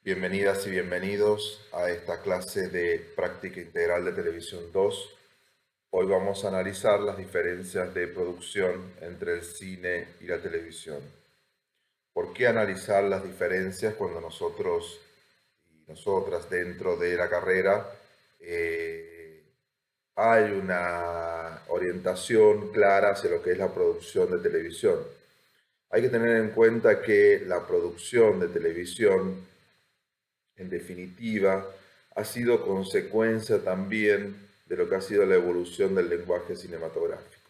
Bienvenidas y bienvenidos a esta clase de Práctica Integral de Televisión 2. Hoy vamos a analizar las diferencias de producción entre el cine y la televisión. ¿Por qué analizar las diferencias cuando nosotros y nosotras dentro de la carrera hay una orientación clara hacia lo que es la producción de televisión? Hay que tener en cuenta que la producción de televisión, en definitiva, ha sido consecuencia también de lo que ha sido la evolución del lenguaje cinematográfico.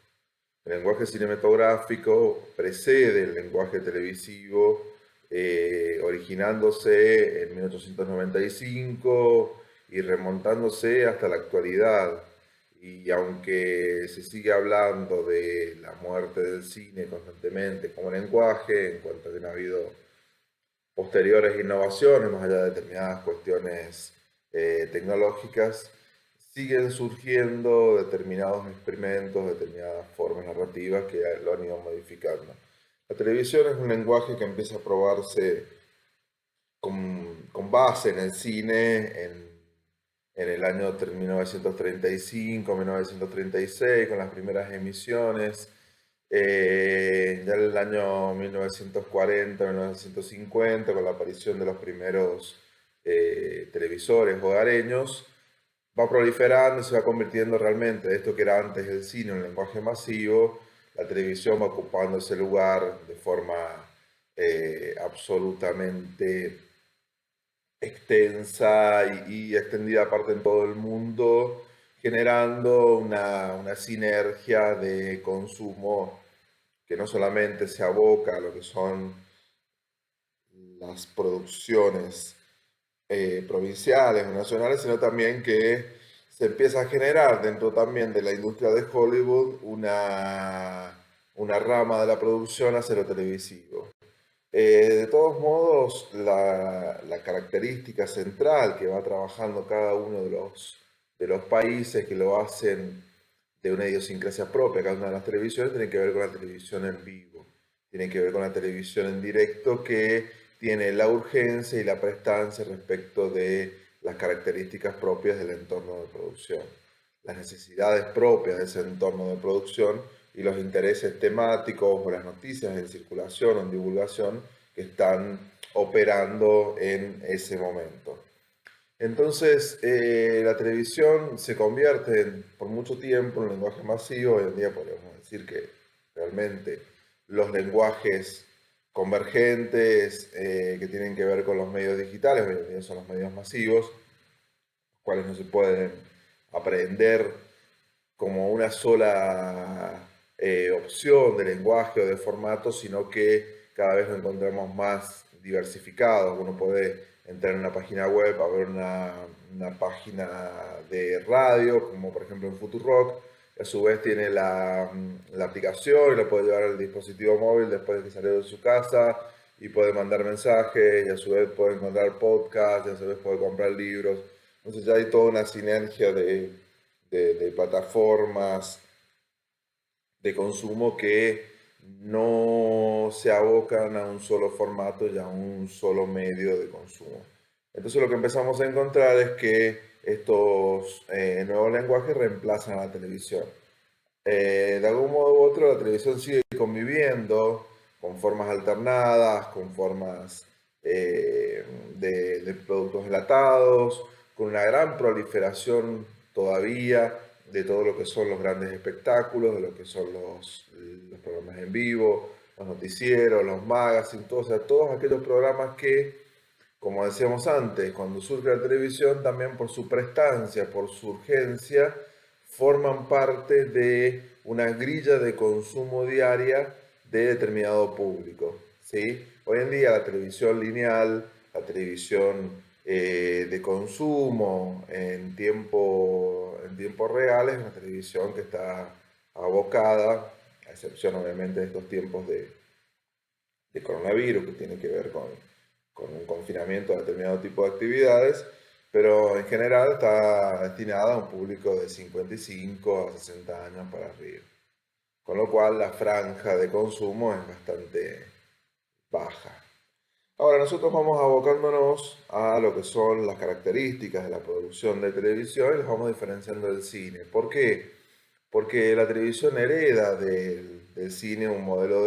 El lenguaje cinematográfico precede el lenguaje televisivo, originándose en 1895 y remontándose hasta la actualidad. Y aunque se sigue hablando de la muerte del cine constantemente como lenguaje, en cuanto a que no ha habido posteriores innovaciones, más allá de determinadas cuestiones tecnológicas, siguen surgiendo determinados experimentos, determinadas formas narrativas que lo han ido modificando. La televisión es un lenguaje que empieza a probarse con base en el cine en el año 1935, 1936, con las primeras emisiones. Ya en el año 1940, 1950, con la aparición de los primeros televisores hogareños, va proliferando y se va convirtiendo realmente de esto que era antes el cine, un lenguaje masivo. La televisión va ocupando ese lugar de forma absolutamente extensa y extendida aparte en todo el mundo, generando una sinergia de consumo que no solamente se aboca a lo que son las producciones provinciales o nacionales, sino también que se empieza a generar dentro también de la industria de Hollywood una rama de la producción hacia lo televisivo. De todos modos, la característica central que va trabajando cada uno de los países que lo hacen de una idiosincrasia propia, cada una de las televisiones, tiene que ver con la televisión en vivo, tiene que ver con la televisión en directo que tiene la urgencia y la prestancia respecto de las características propias del entorno de producción, las necesidades propias de ese entorno de producción y los intereses temáticos o las noticias en circulación o en divulgación que están operando en ese momento. Entonces, la televisión se convierte por mucho tiempo en un lenguaje masivo. Hoy en día podríamos decir que realmente los lenguajes convergentes que tienen que ver con los medios digitales, hoy en día son los medios masivos, los cuales no se pueden aprender como una sola opción de lenguaje o de formato, sino que cada vez lo encontramos más diversificado. Uno puede entrar en una página web a ver una página de radio, como por ejemplo en Futurock, que a su vez tiene la aplicación y lo puede llevar al dispositivo móvil después de que salió de su casa y puede mandar mensajes y a su vez puede encontrar podcasts y a su vez puede comprar libros. Entonces ya hay toda una sinergia de plataformas de consumo que no se abocan a un solo formato y a un solo medio de consumo. Entonces lo que empezamos a encontrar es que estos nuevos lenguajes reemplazan a la televisión. De algún modo u otro la televisión sigue conviviendo con formas alternadas, con formas de productos enlatados, con una gran proliferación todavía de todo lo que son los grandes espectáculos, de lo que son los programas en vivo, los noticieros, los magazines, o sea, todos aquellos programas que, como decíamos antes, cuando surge la televisión, también por su prestancia, por su urgencia, forman parte de una grilla de consumo diaria de determinado público, ¿sí? Hoy en día la televisión lineal, la televisión de consumo en tiempo real es una televisión que está abocada, a excepción obviamente de estos tiempos de coronavirus, que tiene que ver con un confinamiento de determinado tipo de actividades, pero en general está destinada a un público de 55 a 60 años para arriba. Con lo cual la franja de consumo es bastante baja. Ahora nosotros vamos abocándonos a lo que son las características de la producción de televisión y las vamos diferenciando del cine. ¿Por qué? Porque la televisión hereda del cine un modelo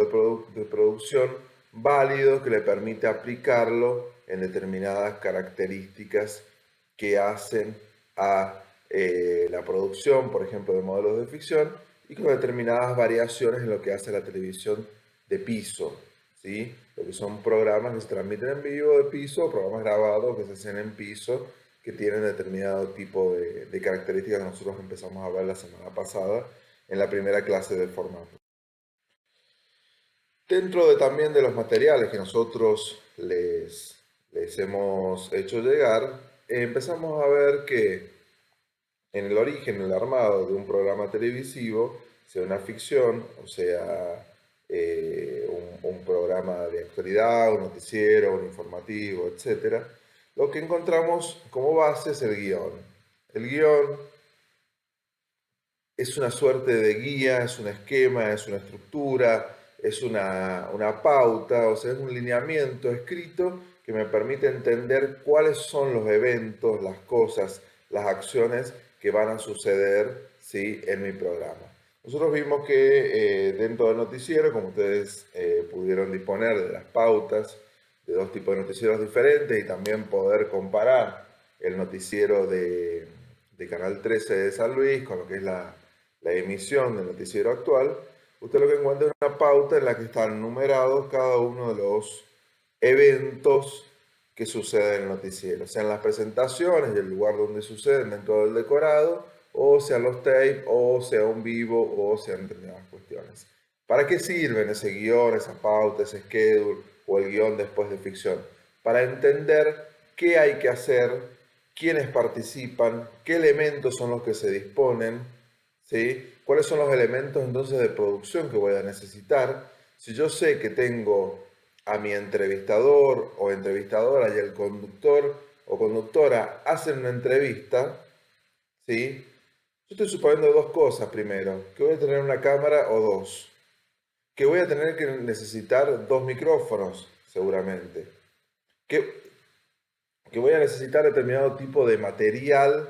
de producción válido que le permite aplicarlo en determinadas características que hacen a la producción, por ejemplo, de modelos de ficción y con determinadas variaciones en lo que hace la televisión de piso, ¿sí? Lo que son programas que se transmiten en vivo de piso, programas grabados que se hacen en piso, que tienen determinado tipo de características que nosotros empezamos a hablar la semana pasada en la primera clase del formato. Dentro de, también de los materiales que nosotros les hemos hecho llegar, empezamos a ver que en el origen, el armado de un programa televisivo, sea una ficción, o sea un programa de actualidad, un noticiero, un informativo, etc., lo que encontramos como base es el guión. El guión es una suerte de guía, es un esquema, es una estructura, es una pauta, o sea, es un lineamiento escrito que me permite entender cuáles son los eventos, las cosas, las acciones que van a suceder, ¿sí?, en mi programa. Nosotros vimos que dentro del noticiero, como ustedes pudieron disponer de las pautas de dos tipos de noticieros diferentes y también poder comparar el noticiero de Canal 13 de San Luis con lo que es la emisión del noticiero actual, usted lo que encuentra es una pauta en la que están numerados cada uno de los eventos que suceden en el noticiero, sean las presentaciones y el lugar donde suceden dentro del decorado, o sean los tapes, o sea un vivo, o sean determinadas cuestiones. ¿Para qué sirven ese guión, esa pauta, ese schedule o el guión después de ficción? Para entender qué hay que hacer, quiénes participan, qué elementos son los que se disponen, ¿sí? ¿Cuáles son los elementos entonces de producción que voy a necesitar? Si yo sé que tengo a mi entrevistador o entrevistadora y el conductor o conductora hacen una entrevista, ¿sí? Yo estoy suponiendo dos cosas primero, que voy a tener una cámara o dos, que voy a tener que necesitar dos micrófonos, seguramente, que, que voy a necesitar determinado tipo de material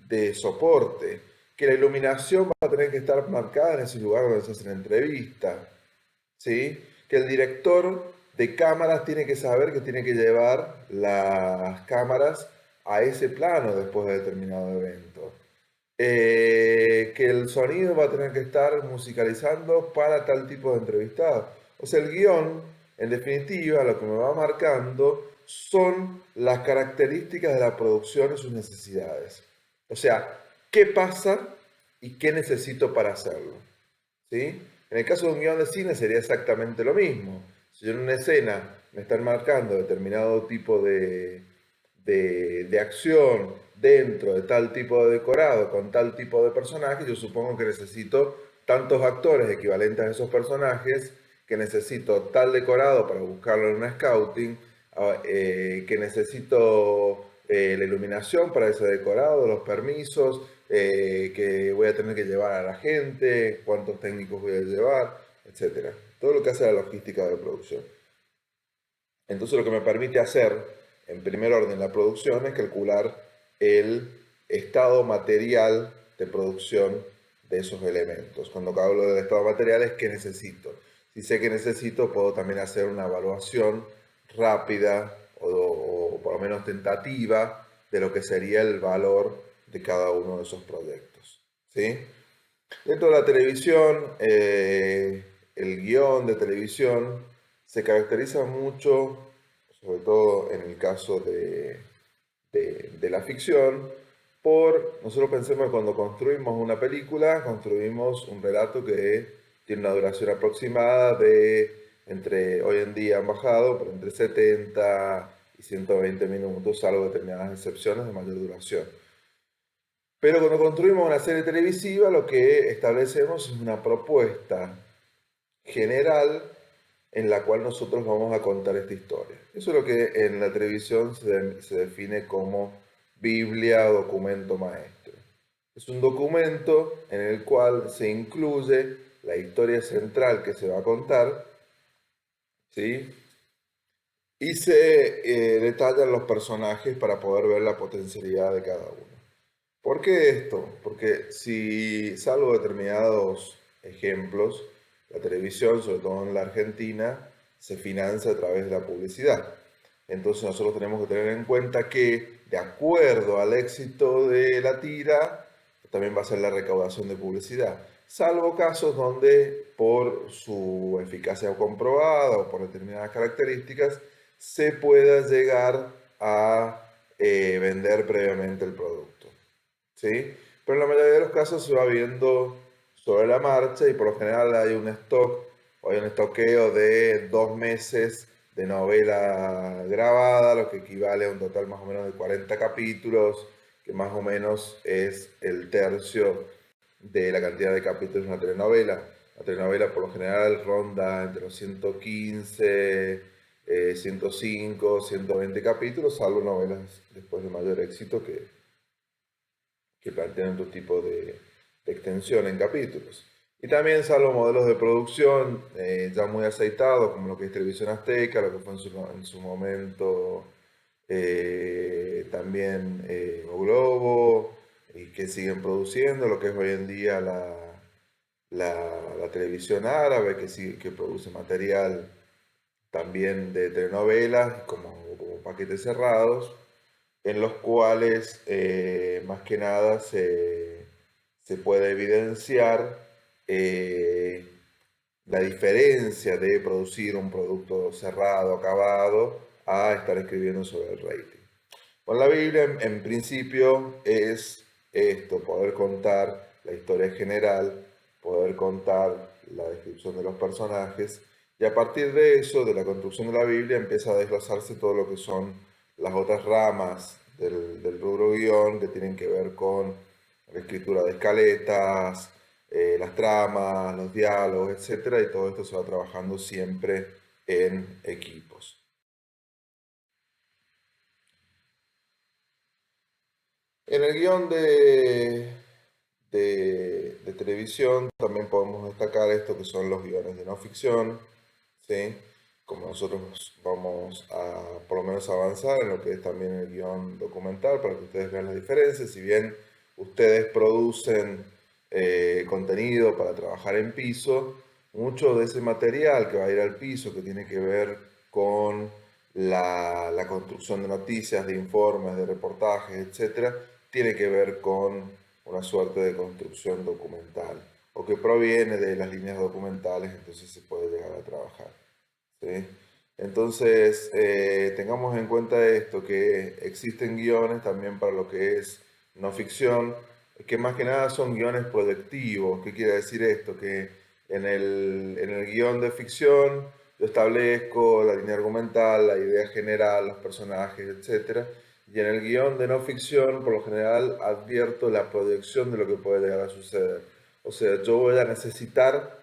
de soporte, que la iluminación va a tener que estar marcada en ese lugar donde se hacen entrevistas, ¿sí? Que el director de cámaras tiene que saber que tiene que llevar las cámaras a ese plano después de determinado evento. Que el sonido va a tener que estar musicalizando para tal tipo de entrevistado. O sea, el guión, en definitiva, lo que me va marcando son las características de la producción y sus necesidades. O sea, qué pasa y qué necesito para hacerlo. ¿Sí? En el caso de un guión de cine sería exactamente lo mismo. Si yo en una escena me están marcando determinado tipo de acción dentro de tal tipo de decorado, con tal tipo de personajes, yo supongo que necesito tantos actores equivalentes a esos personajes, que necesito tal decorado para buscarlo en una scouting, que necesito la iluminación para ese decorado, los permisos, que voy a tener que llevar a la gente, cuántos técnicos voy a llevar, etcétera. Todo lo que hace la logística de producción. Entonces lo que me permite hacer, en primer orden, la producción es calcular el estado material de producción de esos elementos. Cuando hablo del estado material es que necesito. Si sé que necesito, puedo también hacer una evaluación rápida o por lo menos tentativa de lo que sería el valor de cada uno de esos proyectos, ¿sí? Dentro de la televisión, el guión de televisión se caracteriza mucho, sobre todo en el caso de la ficción, nosotros pensemos que cuando construimos una película, construimos un relato que tiene una duración aproximada de, hoy en día han bajado, pero entre 70 y 120 minutos, salvo determinadas excepciones de mayor duración. Pero cuando construimos una serie televisiva, lo que establecemos es una propuesta general en la cual nosotros vamos a contar esta historia. Eso es lo que en la televisión se define como Biblia o documento maestro. Es un documento en el cual se incluye la historia central que se va a contar, ¿sí? y se detallan los personajes para poder ver la potencialidad de cada uno. ¿Por qué esto? Porque si salvo determinados ejemplos, la televisión, sobre todo en la Argentina, se financia a través de la publicidad. Entonces nosotros tenemos que tener en cuenta que, de acuerdo al éxito de la tira, también va a ser la recaudación de publicidad. Salvo casos donde por su eficacia comprobada o por determinadas características se pueda llegar a vender previamente el producto. ¿Sí? Pero en la mayoría de los casos se va viendo sobre la marcha y por lo general hay un stock o hay un estoqueo de 2 meses de novela grabada, lo que equivale a un total más o menos de 40 capítulos, que más o menos es el tercio de la cantidad de capítulos de una telenovela. La telenovela por lo general ronda entre los 115, 105, 120 capítulos, salvo novelas después de mayor éxito que plantean otro tipo de extensión en capítulos. Y también salvo modelos de producción ya muy aceitados, como lo que es Televisión Azteca, lo que fue en su momento también O Globo, y que siguen produciendo, lo que es hoy en día la televisión árabe, que produce material también de telenovelas como paquetes cerrados en los cuales más que nada se puede evidenciar eh, la diferencia de producir un producto cerrado, acabado, a estar escribiendo sobre el rating. Con la Biblia, en principio, es esto, poder contar la historia general, poder contar la descripción de los personajes, y a partir de eso, de la construcción de la Biblia, empieza a desglosarse todo lo que son las otras ramas del rubro guión, que tienen que ver con la escritura de escaletas, las tramas, los diálogos, etcétera, y todo esto se va trabajando siempre en equipos. En el guión de televisión también podemos destacar esto que son los guiones de no ficción, ¿sí? Como nosotros vamos a por lo menos avanzar en lo que es también el guión documental para que ustedes vean las diferencias. Si bien ustedes producen contenido para trabajar en piso, mucho de ese material que va a ir al piso, que tiene que ver con la construcción de noticias, de informes, de reportajes, etcétera, tiene que ver con una suerte de construcción documental o que proviene de las líneas documentales, entonces se puede llegar a trabajar. ¿Sí? Entonces, tengamos en cuenta esto, que existen guiones también para lo que es no ficción, que más que nada son guiones proyectivos. ¿Qué quiere decir esto? Que en el guión de ficción yo establezco la línea argumental, la idea general, los personajes, etcétera. Y en el guión de no ficción, por lo general, advierto la proyección de lo que puede llegar a suceder. O sea, yo voy a necesitar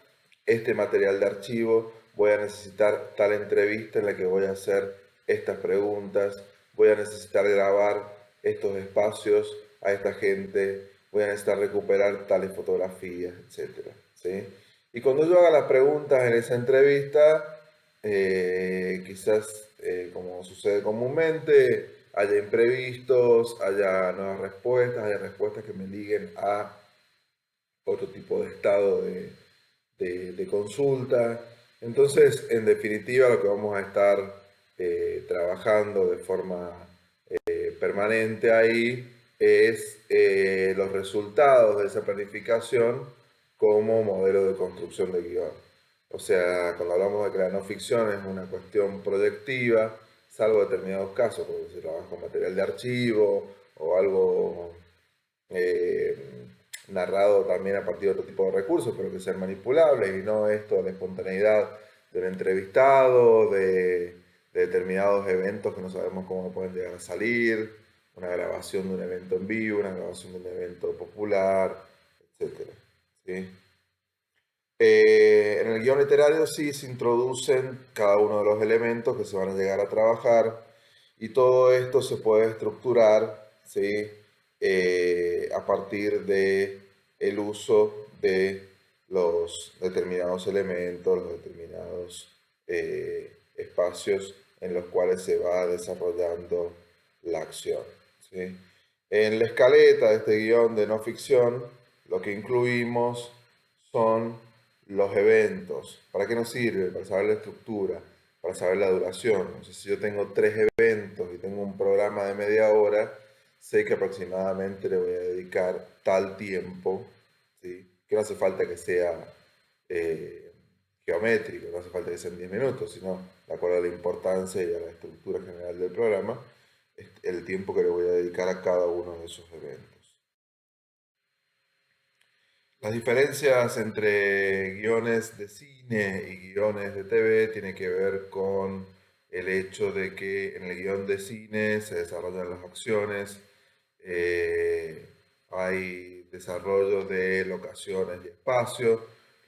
este material de archivo, voy a necesitar tal entrevista en la que voy a hacer estas preguntas, voy a necesitar grabar estos espacios a esta gente, voy a necesitar recuperar tales fotografías, etcétera, ¿sí? Y cuando yo haga las preguntas en esa entrevista, quizás, como sucede comúnmente, haya imprevistos, haya nuevas respuestas, haya respuestas que me liguen a otro tipo de estado de consulta. Entonces, en definitiva, lo que vamos a estar trabajando de forma permanente ahí es los resultados de esa planificación como modelo de construcción de guión. O sea, cuando hablamos de que la no ficción es una cuestión proyectiva, salvo determinados casos, como se trabaja con material de archivo o algo narrado también a partir de otro tipo de recursos, pero que sean manipulables y no esto, la espontaneidad del entrevistado, de determinados eventos que no sabemos cómo pueden llegar a salir, una grabación de un evento en vivo, una grabación de un evento popular, etcétera, ¿sí? En el guión literario sí se introducen cada uno de los elementos que se van a llegar a trabajar y todo esto se puede estructurar, ¿sí? A partir de el uso de los determinados elementos, los determinados espacios en los cuales se va desarrollando la acción, ¿sí? En la escaleta de este guión de no ficción, lo que incluimos son los eventos. ¿Para qué nos sirve? Para saber la estructura, para saber la duración. O sea, si yo tengo 3 eventos y tengo un programa de media hora, sé que aproximadamente le voy a dedicar tal tiempo, ¿sí? Que no hace falta que sea eh, geométrico, no hace falta que sean 10 minutos, sino de acuerdo a la importancia y a la estructura general del programa, el tiempo que le voy a dedicar a cada uno de esos eventos. Las diferencias entre guiones de cine y guiones de TV tienen que ver con el hecho de que en el guión de cine se desarrollan las acciones, hay desarrollo de locaciones y espacios,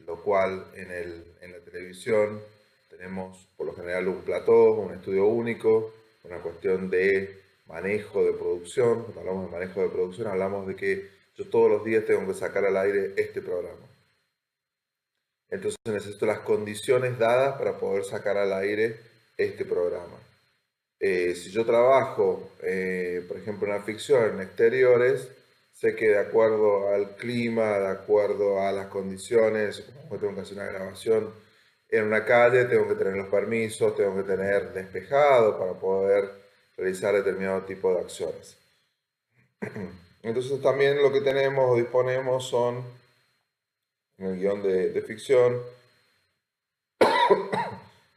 lo cual en la televisión tenemos por lo general un plató, un estudio único, una cuestión de manejo de producción. Cuando hablamos de manejo de producción hablamos de que yo todos los días tengo que sacar al aire este programa. Entonces necesito las condiciones dadas para poder sacar al aire este programa. Si yo trabajo, por ejemplo, en la ficción, en exteriores, sé que de acuerdo al clima, de acuerdo a las condiciones, como tengo que hacer una grabación en una calle, tengo que tener los permisos, tengo que tener despejado para poder realizar determinado tipo de acciones. Entonces también lo que tenemos o disponemos son, en el guión de ficción,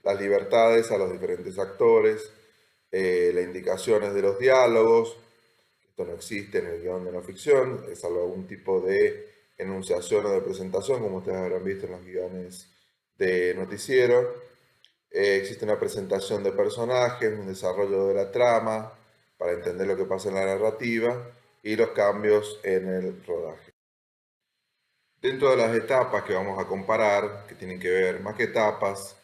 las libertades a los diferentes actores, las indicaciones de los diálogos. Esto no existe en el guión de no ficción, es salvo algún tipo de enunciación o de presentación, como ustedes habrán visto en los guiones de noticiero. Existe una presentación de personajes, un desarrollo de la trama para entender lo que pasa en la narrativa y los cambios en el rodaje. Dentro de las etapas que vamos a comparar, que tienen que ver más que etapas,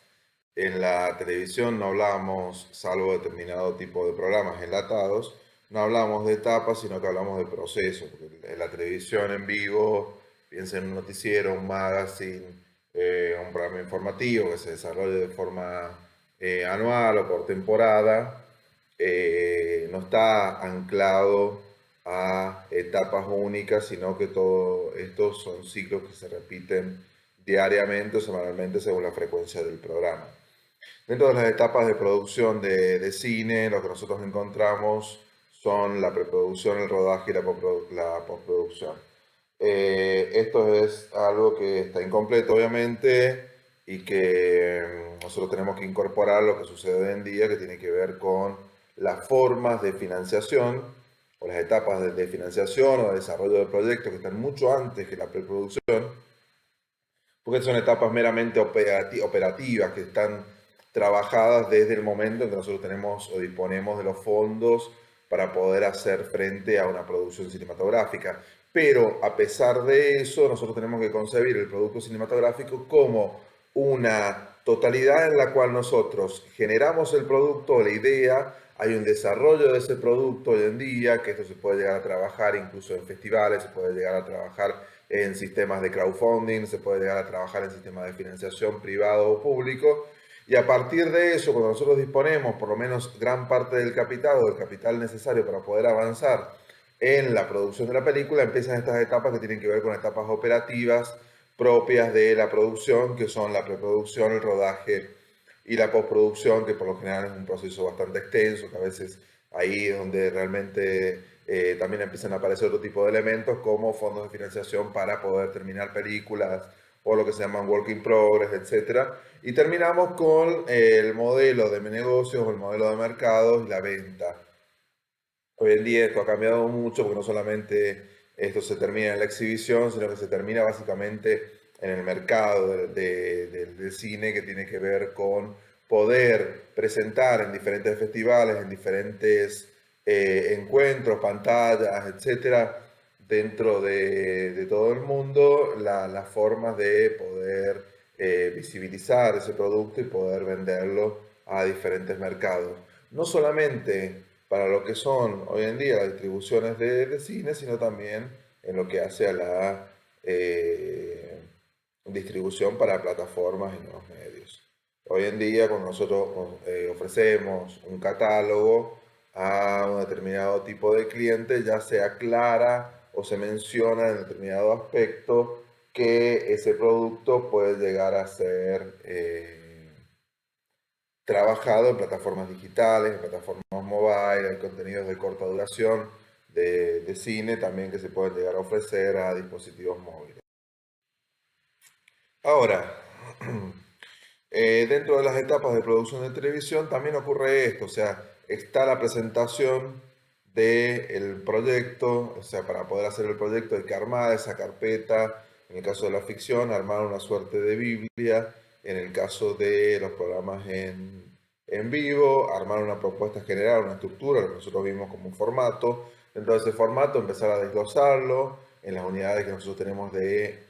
en la televisión no hablamos, salvo determinado tipo de programas enlatados, no hablamos de etapas, sino que hablamos de procesos. Porque en la televisión en vivo, piensa en un noticiero, un magazine, un programa informativo que se desarrolle de forma anual o por temporada, no está anclado a etapas únicas, sino que todos estos son ciclos que se repiten diariamente o semanalmente según la frecuencia del programa. Dentro de las etapas de producción de cine, lo que nosotros encontramos son la preproducción, el rodaje y la postproducción. Esto es algo que está incompleto, obviamente, y que nosotros tenemos que incorporar lo que sucede hoy en día, que tiene que ver con las formas de financiación o las etapas de financiación o de desarrollo del proyecto que están mucho antes que la preproducción, porque son etapas meramente operativas que están trabajadas desde el momento en que nosotros tenemos o disponemos de los fondos para poder hacer frente a una producción cinematográfica. Pero a pesar de eso, nosotros tenemos que concebir el producto cinematográfico como una totalidad en la cual nosotros generamos el producto, la idea, hay un desarrollo de ese producto hoy en día, que esto se puede llegar a trabajar incluso en festivales, se puede llegar a trabajar en sistemas de crowdfunding, se puede llegar a trabajar en sistemas de financiación privado o público. Y a partir de eso, cuando nosotros disponemos por lo menos gran parte del capital o del capital necesario para poder avanzar en la producción de la película, empiezan estas etapas que tienen que ver con etapas operativas propias de la producción, que son la preproducción, el rodaje y la postproducción, que por lo general es un proceso bastante extenso, que a veces ahí es donde realmente también empiezan a aparecer otro tipo de elementos como fondos de financiación para poder terminar películas o lo que se llaman work in progress, etc. Y terminamos con el modelo de negocios o el modelo de mercados y la venta. Hoy en día esto ha cambiado mucho porque no solamente esto se termina en la exhibición, sino que se termina básicamente en el mercado del cine, que tiene que ver con poder presentar en diferentes festivales, en diferentes encuentros, pantallas, etcétera, dentro de todo el mundo, las formas de poder visibilizar ese producto y poder venderlo a diferentes mercados. No solamente para lo que son hoy en día las distribuciones de cine, sino también en lo que hace a la distribución para plataformas y nuevos medios. Hoy en día, cuando nosotros ofrecemos un catálogo a un determinado tipo de cliente, ya se aclara o se menciona en determinado aspecto que ese producto puede llegar a ser trabajado en plataformas digitales, en plataformas mobile, hay contenidos de corta duración de cine también que se pueden llegar a ofrecer a dispositivos móviles. Ahora, dentro de las etapas de producción de televisión también ocurre esto, o sea, está la presentación del proyecto, o sea, para poder hacer el proyecto hay que armar esa carpeta, en el caso de la ficción, armar una suerte de Biblia, en el caso de los programas en vivo, armar una propuesta general, una estructura, lo que nosotros vimos como un formato, dentro de ese formato empezar a desglosarlo en las unidades que nosotros tenemos de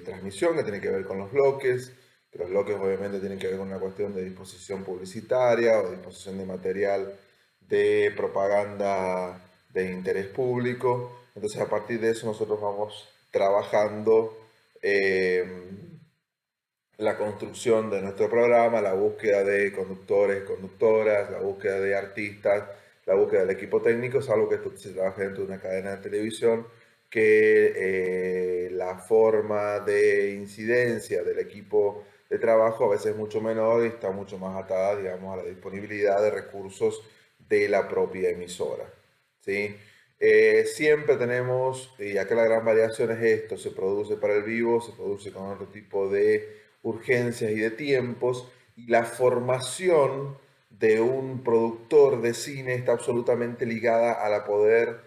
transmisión, que tiene que ver con los bloques, que los bloques obviamente tienen que ver con una cuestión de disposición publicitaria o disposición de material de propaganda de interés público. Entonces a partir de eso nosotros vamos trabajando la construcción de nuestro programa, la búsqueda de conductores, conductoras, la búsqueda de artistas, la búsqueda del equipo técnico, es algo que esto se trabaja dentro de una cadena de televisión, que la forma de incidencia del equipo de trabajo a veces es mucho menor y está mucho más atada, digamos, a la disponibilidad de recursos de la propia emisora, ¿sí? Siempre tenemos, y acá la gran variación es esto, se produce para el vivo, se produce con otro tipo de urgencias y de tiempos, y la formación de un productor de cine está absolutamente ligada a poder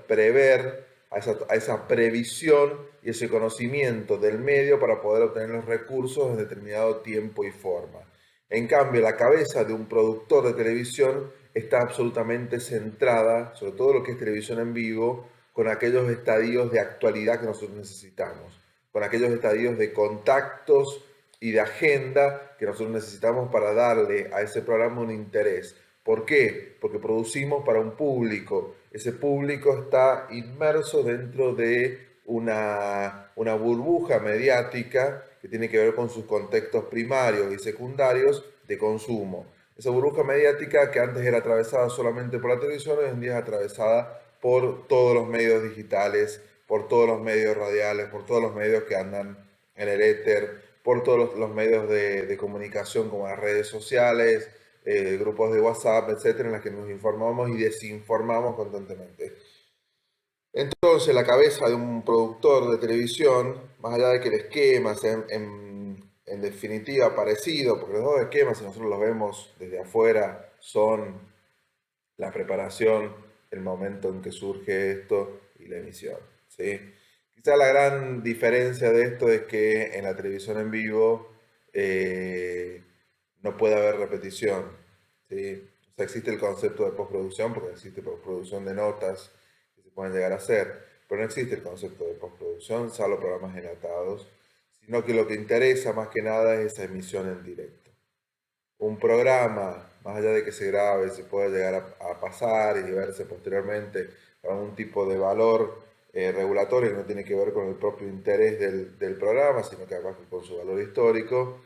prever, a esa previsión y ese conocimiento del medio para poder obtener los recursos en determinado tiempo y forma. En cambio, la cabeza de un productor de televisión está absolutamente centrada, sobre todo lo que es televisión en vivo, con aquellos estadios de actualidad que nosotros necesitamos, con aquellos estadios de contactos y de agenda que nosotros necesitamos para darle a ese programa un interés. ¿Por qué? Porque producimos para un público. Ese público está inmerso dentro de una burbuja mediática que tiene que ver con sus contextos primarios y secundarios de consumo. Esa burbuja mediática que antes era atravesada solamente por la televisión, hoy en día es atravesada por todos los medios digitales, por todos los medios radiales, por todos los medios que andan en el éter, por todos los medios de comunicación como las redes sociales, grupos de WhatsApp, etcétera, en las que nos informamos y desinformamos constantemente. Entonces, la cabeza de un productor de televisión, más allá de que el esquema sea en definitiva parecido, porque los dos esquemas, si nosotros los vemos desde afuera, son la preparación, el momento en que surge esto y la emisión, ¿sí? Quizá la gran diferencia de esto es que en la televisión en vivo eh, no puede haber repetición, ¿sí? O sea, existe el concepto de postproducción, porque existe postproducción de notas que se pueden llegar a hacer, pero no existe el concepto de postproducción, salvo programas enlatados, sino que lo que interesa más que nada es esa emisión en directo. Un programa, más allá de que se grabe, se pueda llegar a pasar y verse posteriormente a un tipo de valor regulatorio que no tiene que ver con el propio interés del programa, sino que además con su valor histórico.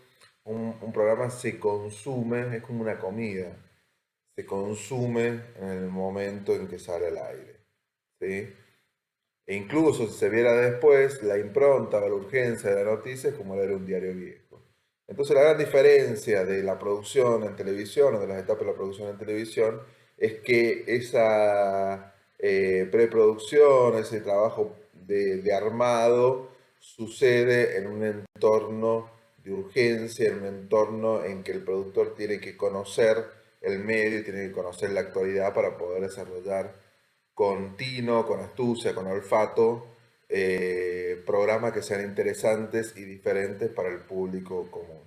Un programa se consume, es como una comida, se consume en el momento en que sale al aire, ¿sí? E incluso si se viera después, la impronta o la urgencia de la noticia es como leer un diario viejo. Entonces la gran diferencia de la producción en televisión o de las etapas de la producción en televisión es que esa preproducción, ese trabajo de armado sucede en un entorno de urgencia, en un entorno en que el productor tiene que conocer el medio y tiene que conocer la actualidad para poder desarrollar con tino, con astucia, con olfato, programas que sean interesantes y diferentes para el público común.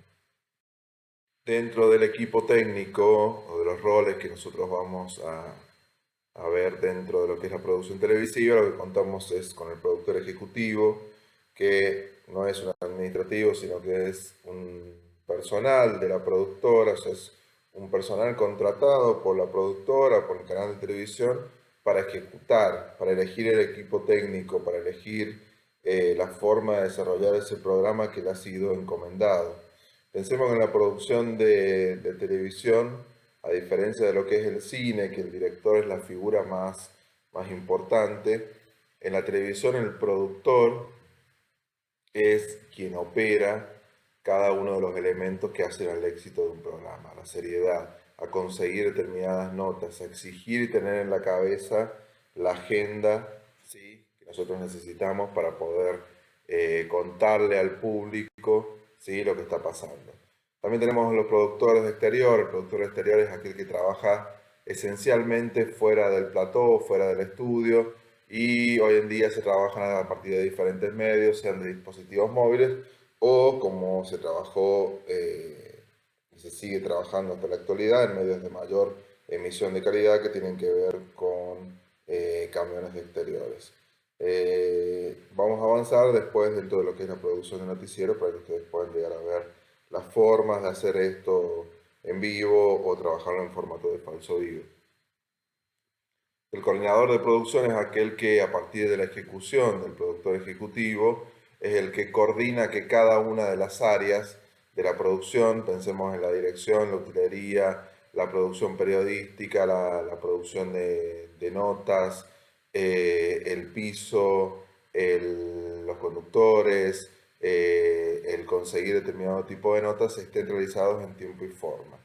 Dentro del equipo técnico o de los roles que nosotros vamos a ver dentro de lo que es la producción televisiva, lo que contamos es con el productor ejecutivo, que no es un administrativo, sino que es un personal de la productora, o sea, es un personal contratado por la productora, por el canal de televisión, para ejecutar, para elegir el equipo técnico, para elegir la forma de desarrollar ese programa que le ha sido encomendado. Pensemos que en la producción de televisión, a diferencia de lo que es el cine, que el director es la figura más importante, en la televisión el productor es quien opera cada uno de los elementos que hacen al éxito de un programa, a la seriedad, a conseguir determinadas notas, a exigir y tener en la cabeza la agenda, ¿sí?, que nosotros necesitamos para poder contarle al público, ¿sí?, lo que está pasando. También tenemos los productores de exterior. El productor exterior es aquel que trabaja esencialmente fuera del plató, fuera del estudio, y hoy en día se trabajan a partir de diferentes medios, sean de dispositivos móviles o como se trabajó y se sigue trabajando hasta la actualidad en medios de mayor emisión de calidad que tienen que ver con camiones de exteriores. Vamos a avanzar después dentro de lo que es la producción de noticiero para que ustedes puedan llegar a ver las formas de hacer esto en vivo o trabajarlo en formato de falso vivo. El coordinador de producción es aquel que, a partir de la ejecución del productor ejecutivo, es el que coordina que cada una de las áreas de la producción, pensemos en la dirección, la utilería, la producción periodística, la producción de notas, el piso, los conductores, el conseguir determinado tipo de notas, estén realizados en tiempo y forma.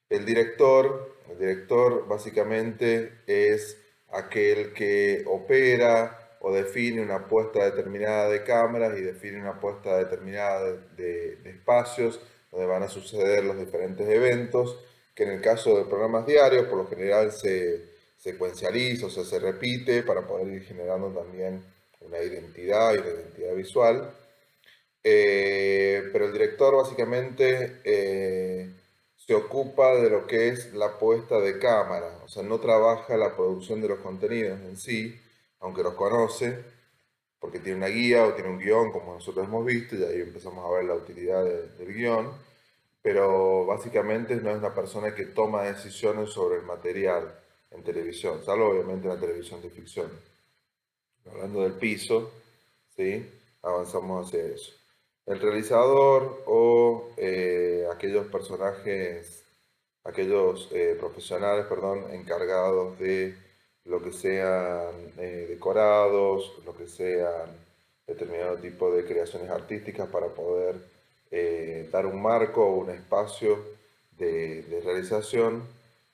El director básicamente es aquel que opera o define una puesta determinada de cámaras y define una puesta determinada de espacios donde van a suceder los diferentes eventos, que en el caso de programas diarios por lo general se secuencializa, o sea, se repite para poder ir generando también una identidad y una identidad visual. Pero el director básicamente se ocupa de lo que es la puesta de cámara, o sea, no trabaja la producción de los contenidos en sí, aunque los conoce, porque tiene una guía o tiene un guión, como nosotros hemos visto, y ahí empezamos a ver la utilidad del guión, pero básicamente no es una persona que toma decisiones sobre el material en televisión, salvo obviamente en la televisión de ficción. Hablando del piso, ¿sí?, avanzamos hacia eso. El realizador o aquellos personajes, aquellos profesionales, perdón, encargados de lo que sean decorados, lo que sean determinado tipo de creaciones artísticas para poder dar un marco o un espacio de realización,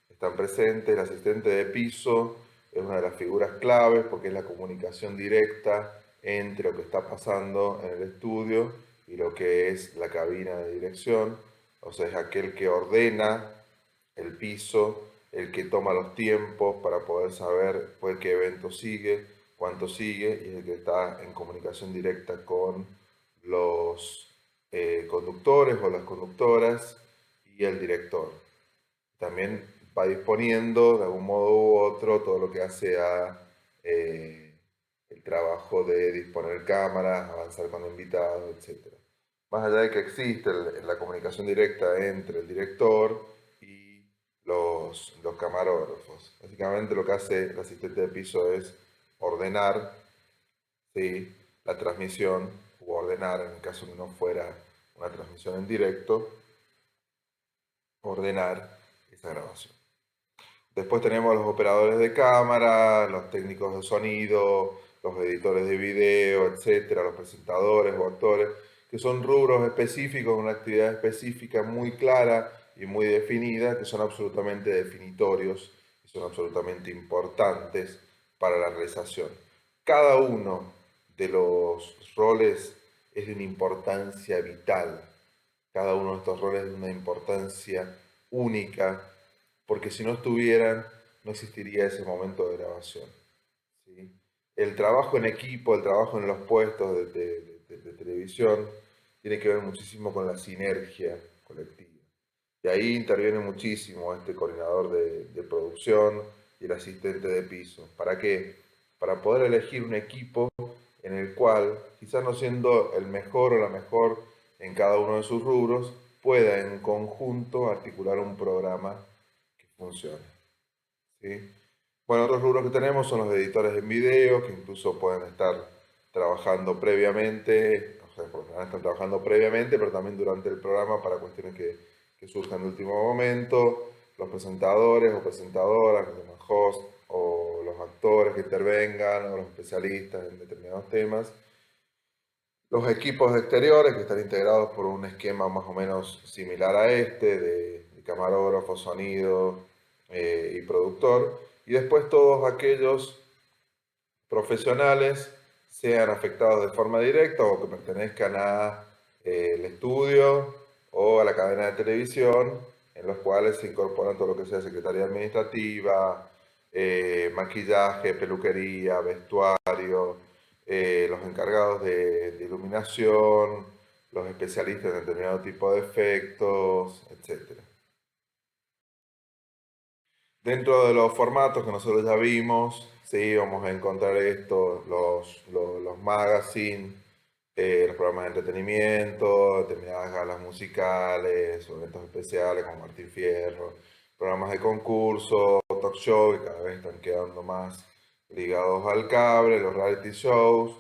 están presentes. El asistente de piso es una de las figuras claves porque es la comunicación directa entre lo que está pasando en el estudio y lo que es la cabina de dirección. O sea, es aquel que ordena el piso, el que toma los tiempos para poder saber pues, qué evento sigue, cuánto sigue, y es el que está en comunicación directa con los conductores o las conductoras y el director. También va disponiendo de algún modo u otro todo lo que hace a el trabajo de disponer cámaras, avanzar con invitados, etc. Más allá de que existe la comunicación directa entre el director y los camarógrafos. Básicamente lo que hace el asistente de piso es ordenar, ¿sí?, la transmisión, o ordenar, en el caso que no fuera una transmisión en directo, ordenar esa grabación. Después tenemos los operadores de cámara, los técnicos de sonido, los editores de video, etcétera, los presentadores o actores, que son rubros específicos, una actividad específica muy clara y muy definida, que son absolutamente definitorios y son absolutamente importantes para la realización. Cada uno de los roles es de una importancia vital, cada uno de estos roles es de una importancia única, porque si no estuvieran, no existiría ese momento de grabación, ¿sí? El trabajo en equipo, el trabajo en los puestos de televisión, tiene que ver muchísimo con la sinergia colectiva. Y ahí interviene muchísimo este coordinador de producción y el asistente de piso. ¿Para qué? Para poder elegir un equipo en el cual, quizás no siendo el mejor o la mejor en cada uno de sus rubros, pueda en conjunto articular un programa que funcione, ¿sí? Bueno, otros rubros que tenemos son los editores en video, que incluso pueden estar trabajando previamente, por lo general están trabajando previamente, pero también durante el programa para cuestiones que surjan de último momento, los presentadores o presentadoras, los demás hosts, o los actores que intervengan, o los especialistas en determinados temas. Los equipos exteriores que están integrados por un esquema más o menos similar a este, de camarógrafo, sonido y productor. Y después todos aquellos profesionales, sean afectados de forma directa o que pertenezcan a el estudio o a la cadena de televisión, en los cuales se incorporan todo lo que sea secretaría administrativa, maquillaje, peluquería, vestuario, los encargados de iluminación, los especialistas en determinado tipo de efectos, etc. Dentro de los formatos que nosotros ya vimos, sí, vamos a encontrar esto, los magazines, los programas de entretenimiento, determinadas galas musicales, o eventos especiales como Martín Fierro, programas de concurso, talk show, que cada vez están quedando más ligados al cable, los reality shows,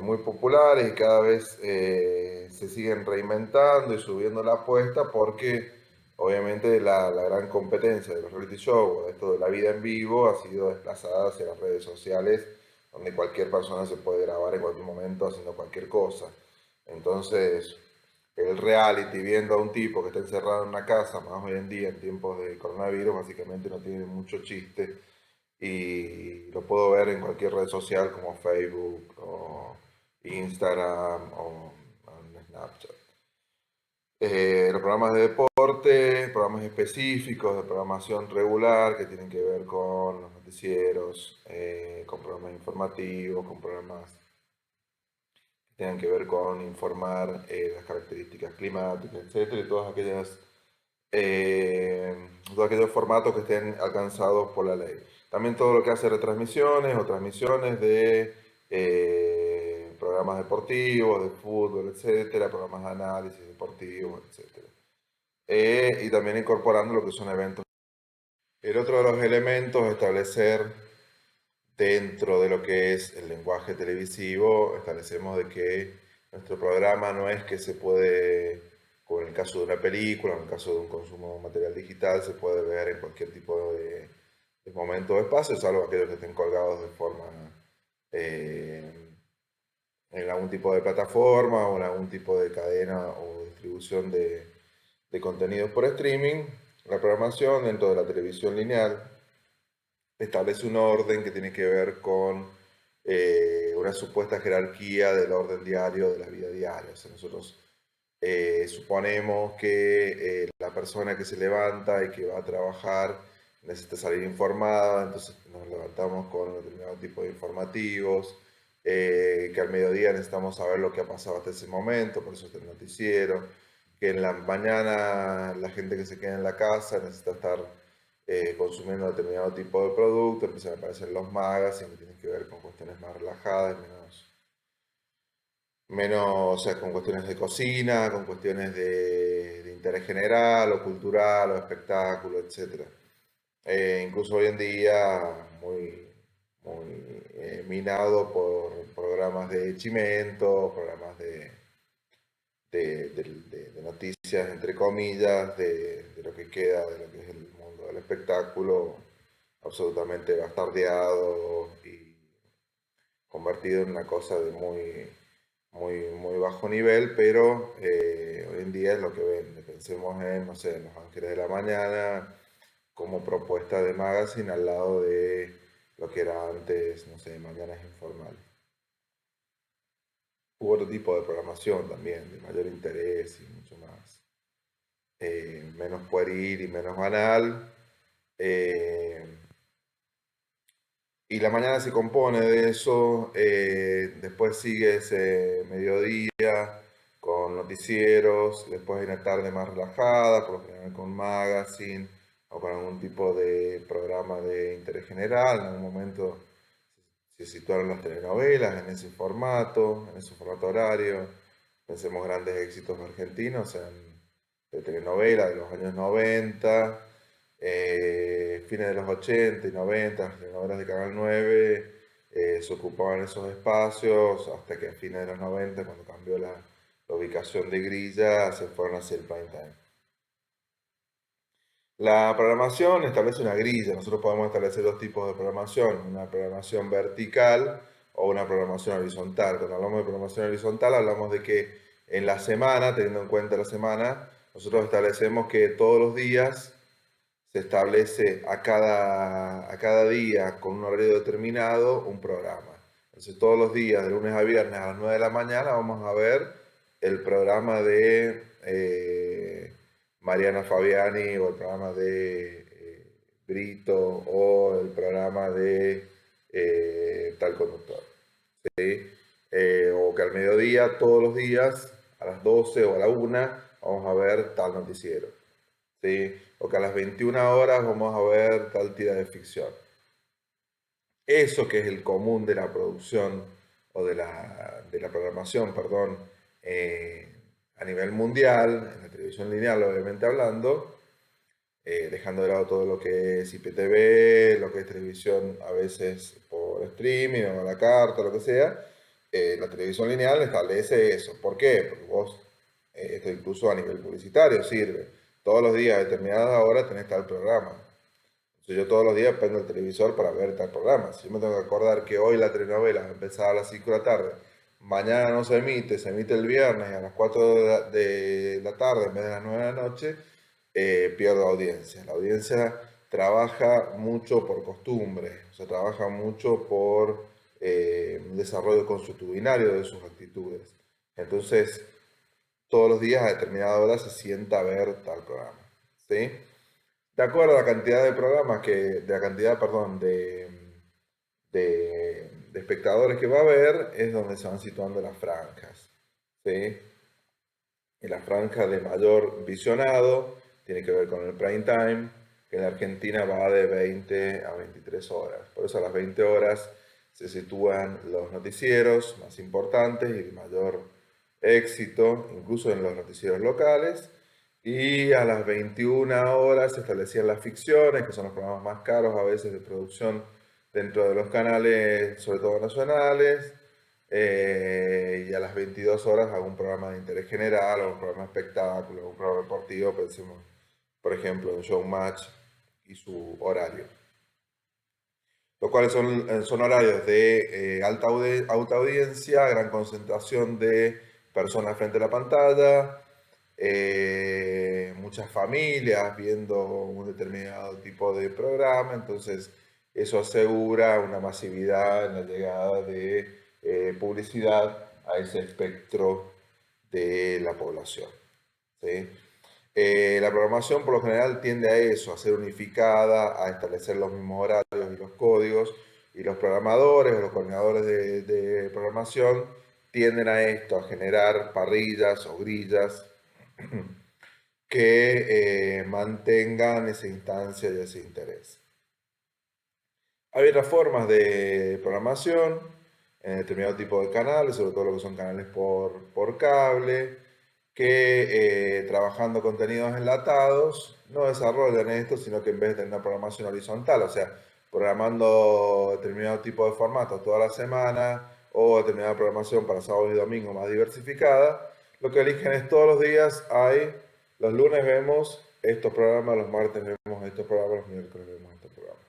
muy populares y cada vez se siguen reinventando y subiendo la apuesta porque obviamente la gran competencia de los reality shows, esto de la vida en vivo, ha sido desplazada hacia las redes sociales, donde cualquier persona se puede grabar en cualquier momento haciendo cualquier cosa. Entonces, el reality viendo a un tipo que está encerrado en una casa, más hoy en día en tiempos de coronavirus, básicamente no tiene mucho chiste y lo puedo ver en cualquier red social como Facebook o Instagram o en Snapchat. Los programas de deporte, programas específicos de programación regular que tienen que ver con los noticieros, con programas informativos, con programas que tengan que ver con informar las características climáticas, etcétera, y todos aquellos formatos que estén alcanzados por la ley. También todo lo que hace retransmisiones o transmisiones de programas deportivos, de fútbol, etcétera, programas de análisis deportivos, etcétera. Y también incorporando lo que son eventos. El otro de los elementos es establecer dentro de lo que es el lenguaje televisivo, establecemos de que nuestro programa no es que se puede, como en el caso de una película, en el caso de un consumo de material digital, se puede ver en cualquier tipo de momento o espacio, salvo aquellos que estén colgados de forma eh, en algún tipo de plataforma o en algún tipo de cadena o distribución de contenidos por streaming. La programación dentro de la televisión lineal establece un orden que tiene que ver con una supuesta jerarquía del orden diario de la vida diaria. O sea, nosotros suponemos que la persona que se levanta y que va a trabajar necesita salir informada, entonces nos levantamos con un determinado tipo de informativos, que al mediodía necesitamos saber lo que ha pasado hasta ese momento, por eso está el noticiero, que en la mañana la gente que se queda en la casa necesita estar consumiendo determinado tipo de producto, empiezan a aparecer los magazines que tienen que ver con cuestiones más relajadas, o sea, con cuestiones de cocina, con cuestiones de interés general o cultural o espectáculo, etc. Incluso hoy en día muy minado por programas de chimento, programas de noticias, entre comillas, de lo que queda de lo que es el mundo del espectáculo, absolutamente bastardeado y convertido en una cosa de muy bajo nivel, pero hoy en día es lo que vende. Pensemos en, no sé, en Los Ángeles de la Mañana, como propuesta de magazine al lado de lo que era antes, no sé, Mañanas Informales. Hubo otro tipo de programación también, de mayor interés y mucho más, menos pueril y menos banal. eh, y la mañana se compone de eso, después sigue ese mediodía con noticieros, después hay una tarde más relajada, por lo general con magazine o con algún tipo de programa de interés general. En algún momento se situaron las telenovelas en ese formato horario. Pensemos grandes éxitos argentinos de telenovela de los años 90, fines de los 80 y 90, las telenovelas de Canal 9, se ocupaban esos espacios hasta que a fines de los 90, cuando cambió la ubicación de grilla, se fueron hacia el prime time. La programación establece una grilla. Nosotros podemos establecer dos tipos de programación, una programación vertical o una programación horizontal. Cuando hablamos de programación horizontal, hablamos de que en la semana, teniendo en cuenta la semana, nosotros establecemos que todos los días se establece a cada día con un horario determinado un programa. Entonces todos los días, de lunes a viernes a las 9 de la mañana, vamos a ver el programa de Mariana Fabiani o el programa de Brito o el programa de tal conductor. ¿Sí? O que al mediodía, todos los días, a las 12 o a la 1, vamos a ver tal noticiero. ¿Sí? O que a las 21 horas vamos a ver tal tira de ficción. Eso que es el común de la producción o de la programación, perdón, a nivel mundial, en la televisión lineal obviamente hablando, dejando de lado todo lo que es IPTV, lo que es televisión a veces por streaming o a la carta, lo que sea, la televisión lineal establece eso. ¿Por qué? Porque vos, esto incluso a nivel publicitario sirve. Todos los días a determinadas horas tenés tal programa. Entonces yo todos los días prendo el televisor para ver tal programa. Si yo me tengo que acordar que hoy la telenovela va a empezar a las 5 de la tarde, mañana no se emite el viernes a las 4 de la tarde en vez de las 9 de la noche, pierdo audiencia. La audiencia trabaja mucho por costumbre, o sea, trabaja mucho por un desarrollo consuetudinario de sus actitudes. Entonces, todos los días a determinada hora se sienta a ver tal programa. ¿Sí? De acuerdo a la cantidad de programas de la cantidad, perdón, de espectadores que va a haber, es donde se van situando las franjas. ¿Sí? Y la franja de mayor visionado tiene que ver con el prime time, que en la Argentina va de 20 a 23 horas. Por eso a las 20 horas se sitúan los noticieros más importantes y de mayor éxito, incluso en los noticieros locales. Y a las 21 horas se establecían las ficciones, que son los programas más caros a veces de producción dentro de los canales, sobre todo nacionales. Y a las 22 horas hago un programa de interés general, o un programa de espectáculo, un programa deportivo, pensemos, por ejemplo, en Showmatch y su horario. Los cuales son horarios de alta audiencia, gran concentración de personas frente a la pantalla, muchas familias viendo un determinado tipo de programa, entonces eso asegura una masividad en la llegada de publicidad a ese espectro de la población. ¿Sí? La programación por lo general tiende a eso, a ser unificada, a establecer los mismos horarios y los códigos, y los programadores o los coordinadores de programación tienden a esto, a generar parrillas o grillas que mantengan esa instancia y ese interés. Hay otras formas de programación en determinado tipo de canales, sobre todo lo que son canales por cable, que trabajando contenidos enlatados no desarrollan esto, sino que en vez de tener una programación horizontal, o sea, programando determinado tipo de formatos toda la semana o determinada programación para sábado y domingo más diversificada, lo que eligen es todos los días los lunes vemos estos programas, los martes vemos estos programas, los miércoles vemos estos programas.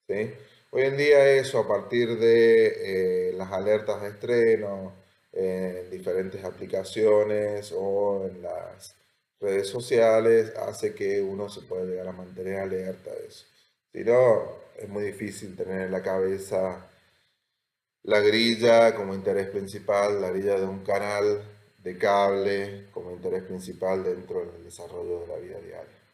¿Sí? Hoy en día eso, a partir de las alertas de estreno, en diferentes aplicaciones o en las redes sociales, hace que uno se pueda llegar a mantener alerta de eso. Si no, es muy difícil tener en la cabeza la grilla como interés principal, la grilla de un canal de cable como interés principal dentro del desarrollo de la vida diaria.